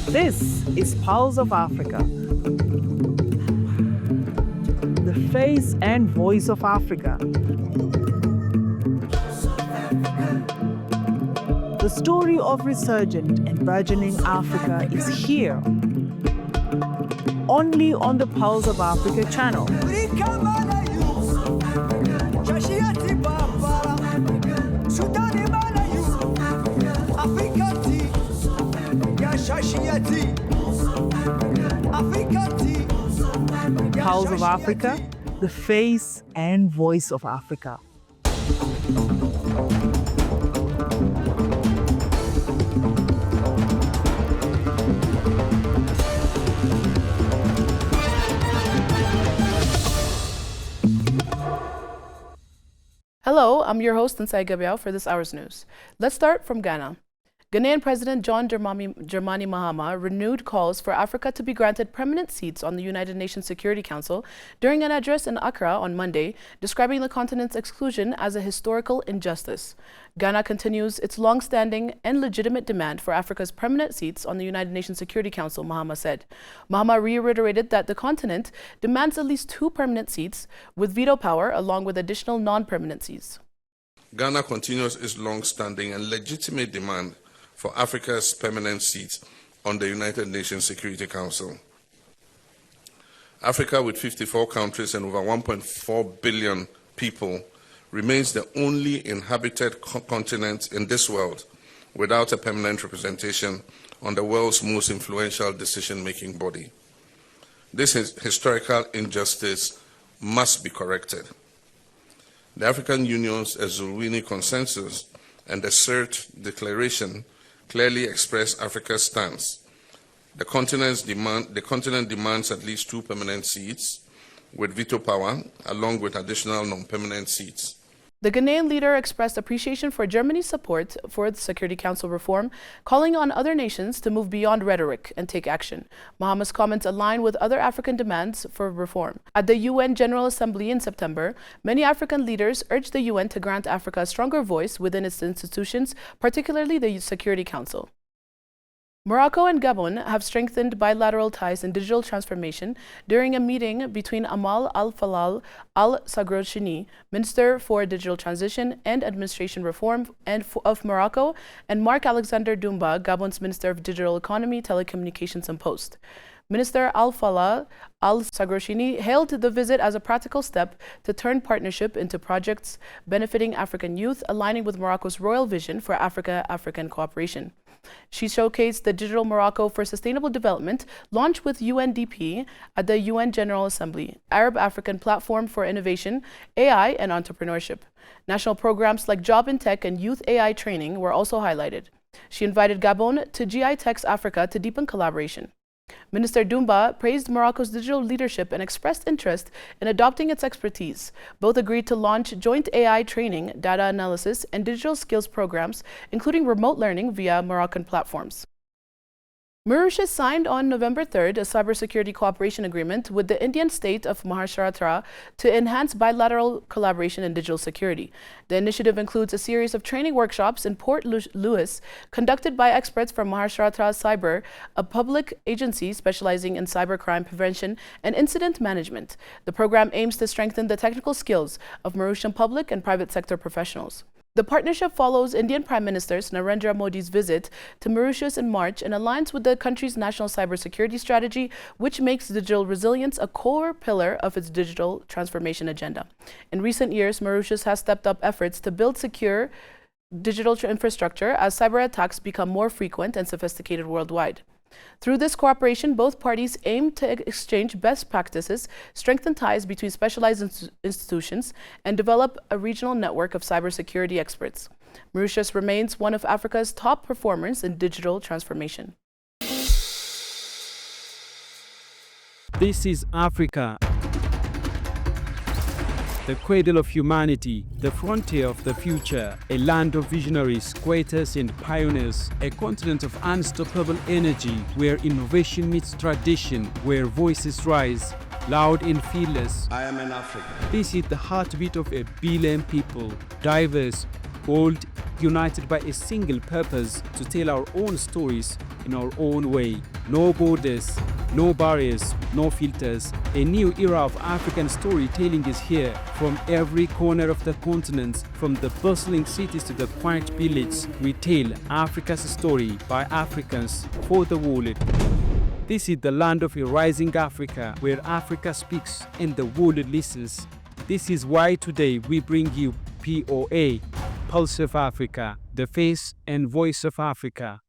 This is Pulse of Africa, the face and voice of Africa. The story of resurgent and burgeoning Africa is here, only on the Pulse of Africa channel. Pulse of Africa, the face and voice of Africa. Hello, I'm your host, Nsai Gabriel, for this hour's news. Let's start from Ghana. Ghanaian President John Dramani Mahama renewed calls for Africa to be granted permanent seats on the United Nations Security Council during an address in Accra on Monday, describing the continent's exclusion as a historical injustice. Ghana continues its long-standing and legitimate demand for Africa's permanent seats on the United Nations Security Council, Mahama said. Mahama reiterated that the continent demands at least 2 permanent seats with veto power along with additional non-permanent seats. Ghana continues its long-standing and legitimate demand for Africa's permanent seats on the United Nations Security Council. Africa, with 54 countries and over 1.4 billion people, remains the only inhabited continent in this world without a permanent representation on the world's most influential decision-making body. This historical injustice must be corrected. The African Union's Ezulwini Consensus and the CERT Declaration clearly express Africa's stance. The continent demands at least 2 permanent seats with veto power, along with additional non-permanent seats. The Ghanaian leader expressed appreciation for Germany's support for the Security Council reform, calling on other nations to move beyond rhetoric and take action. Mahama's comments align with other African demands for reform. At the UN General Assembly in September, many African leaders urged the UN to grant Africa a stronger voice within its institutions, particularly the Security Council. Morocco and Gabon have strengthened bilateral ties in digital transformation during a meeting between Amal Al-Falal Al-Sagroshini, Minister for Digital Transition and Administration Reform of Morocco, and Marc Alexander Dumba, Gabon's Minister of Digital Economy, Telecommunications and Post. Minister Al-Falal Al-Sagroshini hailed the visit as a practical step to turn partnership into projects benefiting African youth, aligning with Morocco's royal vision for Africa-African cooperation. She showcased the Digital Morocco for Sustainable Development, launched with UNDP at the UN General Assembly, Arab-African Platform for Innovation, AI and Entrepreneurship. National programs like Job in Tech and Youth AI Training were also highlighted. She invited Gabon to GI Techs Africa to deepen collaboration. Minister Dumba praised Morocco's digital leadership and expressed interest in adopting its expertise. Both agreed to launch joint AI training, data analysis, and digital skills programs, including remote learning via Moroccan platforms. Mauritius signed on November 3rd a cybersecurity cooperation agreement with the Indian state of Maharashtra to enhance bilateral collaboration in digital security. The initiative includes a series of training workshops in Port Louis conducted by experts from Maharashtra Cyber, a public agency specializing in cybercrime prevention and incident management. The program aims to strengthen the technical skills of Mauritian public and private sector professionals. The partnership follows Indian Prime Minister Narendra Modi's visit to Mauritius in March and aligns with the country's national cybersecurity strategy, which makes digital resilience a core pillar of its digital transformation agenda. In recent years, Mauritius has stepped up efforts to build secure digital infrastructure as cyber attacks become more frequent and sophisticated worldwide. Through this cooperation, both parties aim to exchange best practices, strengthen ties between specialized institutions, and develop a regional network of cybersecurity experts. Mauritius remains one of Africa's top performers in digital transformation. This is Africa, the cradle of humanity, the frontier of the future, a land of visionaries, creators and pioneers, a continent of unstoppable energy where innovation meets tradition, where voices rise, loud and fearless. I am an African. This is the heartbeat of a billion people, diverse, bold, united by a single purpose to tell our own stories in our own way. No borders, no barriers, no filters. A new era of African storytelling is here. From every corner of the continent, from the bustling cities to the quiet village, we tell Africa's story by Africans for the world. This is the land of a rising Africa, where Africa speaks and the world listens. This is why today we bring you POA, Pulse of Africa, the face and voice of Africa.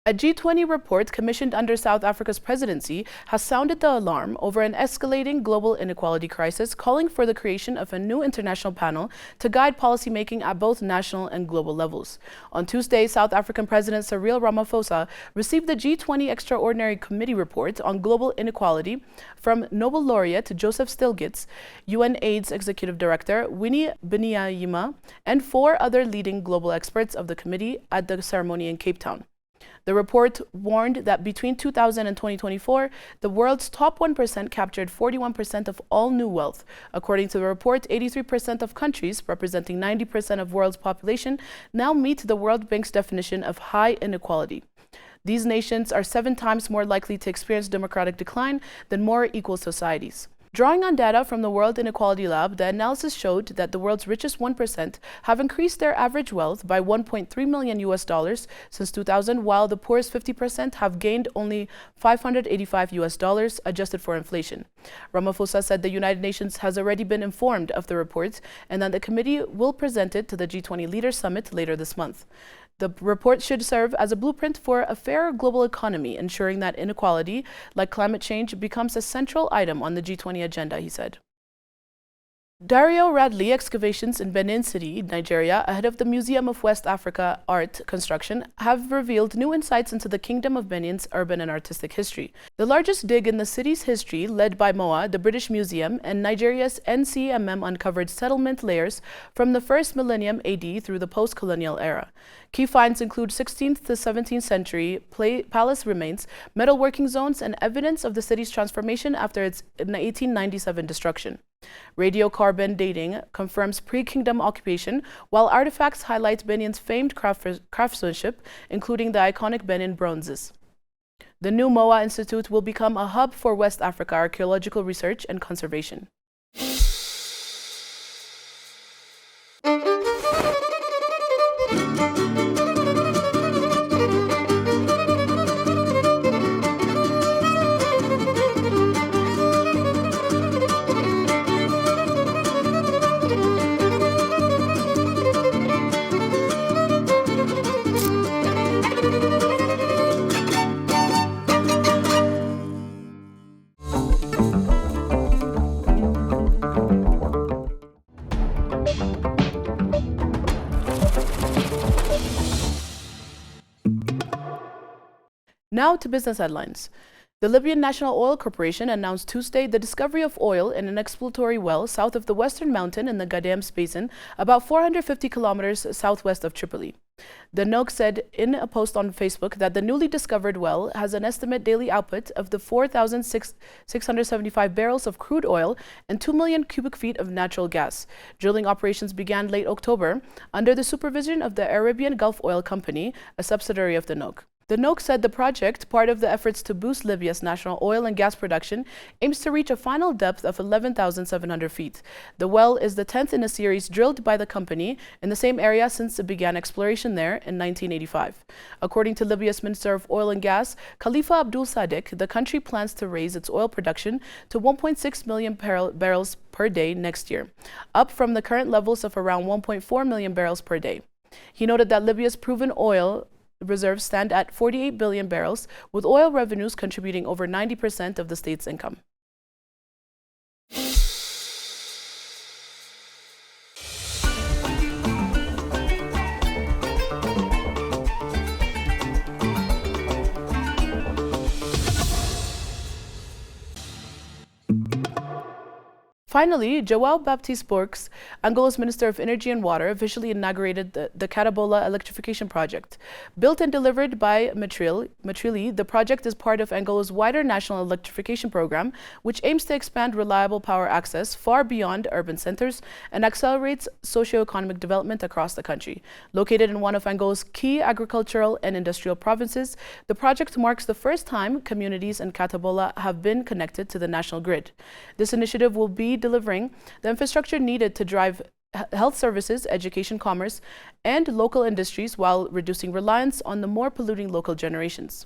A G20 report commissioned under South Africa's presidency has sounded the alarm over an escalating global inequality crisis, calling for the creation of a new international panel to guide policymaking at both national and global levels. On Tuesday, South African President Cyril Ramaphosa received the G20 Extraordinary Committee report on global inequality from Nobel laureate Joseph Stiglitz, UNAIDS Executive Director Winnie Benyama, and 4 other leading global experts of the committee at the ceremony in Cape Town. The report warned that between 2000 and 2024, the world's top 1% captured 41% of all new wealth. According to the report, 83% of countries, representing 90% of the world's population, now meet the World Bank's definition of high inequality. These nations are 7 times more likely to experience democratic decline than more equal societies. Drawing on data from the World Inequality Lab, the analysis showed that the world's richest 1% have increased their average wealth by $1.3 million since 2000, while the poorest 50% have gained only $585 adjusted for inflation. Ramaphosa said the United Nations has already been informed of the report and that the committee will present it to the G20 Leaders Summit later this month. The report should serve as a blueprint for a fairer global economy, ensuring that inequality, like climate change, becomes a central item on the G20 agenda, he said. Dario Radley excavations in Benin City, Nigeria, ahead of the Museum of West Africa Art construction, have revealed new insights into the Kingdom of Benin's urban and artistic history. The largest dig in the city's history, led by MOA, the British Museum, and Nigeria's NCMM, uncovered settlement layers from the 1st millennium AD through the post-colonial era. Key finds include 16th to 17th century palace remains, metalworking zones, and evidence of the city's transformation after its 1897 destruction. Radiocarbon dating confirms pre-kingdom occupation, while artifacts highlight Benin's famed craftsmanship, including the iconic Benin bronzes. The new MOA Institute will become a hub for West Africa archaeological research and conservation. Now to business headlines. The Libyan National Oil Corporation announced Tuesday the discovery of oil in an exploratory well south of the Western Mountain in the Gadems Basin, about 450 kilometers southwest of Tripoli. The NOC said in a post on Facebook that the newly discovered well has an estimated daily output of the 4,675 barrels of crude oil and 2 million cubic feet of natural gas. Drilling operations began late October under the supervision of the Arabian Gulf Oil Company, a subsidiary of the NOC. The NOC said the project, part of the efforts to boost Libya's national oil and gas production, aims to reach a final depth of 11,700 feet. The well is the 10th in a series drilled by the company in the same area since it began exploration there in 1985. According to Libya's Minister of Oil and Gas, Khalifa Abdul Sadiq, the country plans to raise its oil production to 1.6 million barrels per day next year, up from the current levels of around 1.4 million barrels per day. He noted that Libya's proven oil reserves stand at 48 billion barrels, with oil revenues contributing over 90% of the state's income. Finally, João Baptiste Borges, Angola's Minister of Energy and Water, officially inaugurated the Catabola electrification project. Built and delivered by Matrili, the project is part of Angola's wider national electrification program, which aims to expand reliable power access far beyond urban centers and accelerates socio-economic development across the country. Located in one of Angola's key agricultural and industrial provinces, the project marks the first time communities in Catabola have been connected to the national grid. This initiative will be delivering the infrastructure needed to drive health services, education, commerce, and local industries while reducing reliance on the more polluting local generations.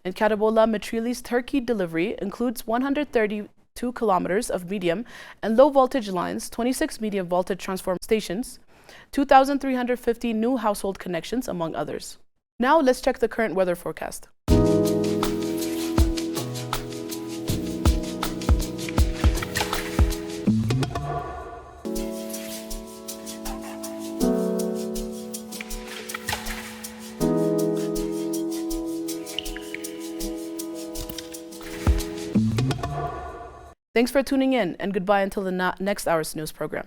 In Catabola, Matrili's turnkey delivery includes 132 kilometers of medium and low voltage lines, 26 medium voltage transformer stations, 2,350 new household connections, among others. Now let's check the current weather forecast. Thanks for tuning in, and goodbye until the next hour's news program.